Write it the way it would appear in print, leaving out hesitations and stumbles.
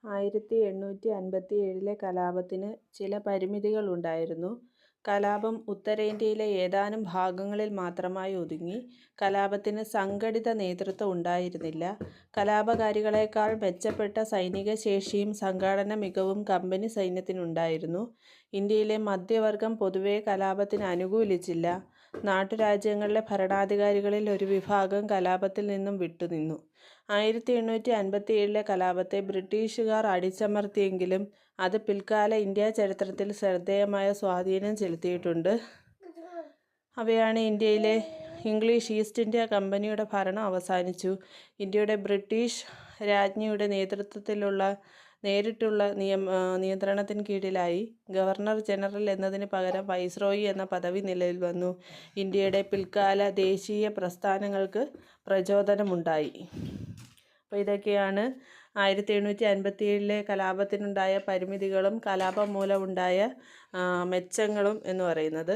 1857 കലാപത്തിന് ചില പരിമിതികളുണ്ടായിരുന്നു. കലാപം ഉത്തരേന്ത്യയിലെ ഏതാനും ഭാഗങ്ങളിൽ മാത്രമായി ഒതുങ്ങി. കലാപത്തിന് സംഘടിത നേതൃത്വം ഉണ്ടായിരുന്നില്ല. കലാപകാരികളേക്കാൾ മെച്ചപ്പെട്ട സൈനികശേഷിയും സംഘാടന മികവും കമ്പനി സൈന്യത്തിനുണ്ടായിരുന്നു. ഇന്ത്യയിലെ മധ്യവർഗം പൊതുവെ കലാപത്തിന് അനുകൂലിച്ചില്ല. നാട്ടുരാജ്യങ്ങളിലെ ഭരണാധികാരികളിൽ ഒരു വിഭാഗം കലാപത്തിൽ നിന്നും വിട്ടുനിന്നു. 1857 കലാപത്തെ ബ്രിട്ടീഷുകാർ അടിച്ചമർത്തിയെങ്കിലും അത് പിൽക്കാല ഇന്ത്യാ ചരിത്രത്തിൽ ശ്രദ്ധേയമായ സ്വാധീനം ചെലുത്തിയിട്ടുണ്ട്. അവയാണ്: ഇന്ത്യയിലെ ഇംഗ്ലീഷ് ഈസ്റ്റ് ഇന്ത്യാ കമ്പനിയുടെ ഭരണം അവസാനിച്ചു. ഇന്ത്യയുടെ ബ്രിട്ടീഷ് രാജ്ഞിയുടെ നേരിട്ടുള്ള നിയന്ത്രണത്തിന് കീഴിലായി. ഗവർണർ ജനറൽ എന്നതിന് പകരം വൈസ്രോയി എന്ന പദവി നിലവിൽ വന്നു. ഇന്ത്യയുടെ പിൽക്കാല ദേശീയ പ്രസ്ഥാനങ്ങൾക്ക് പ്രചോദനമുണ്ടായി. അപ്പോൾ ഇതൊക്കെയാണ് 1857 കലാപത്തിനുണ്ടായ പരിമിതികളും കലാപം മൂലമുണ്ടായ മെച്ചങ്ങളും എന്ന് പറയുന്നത്.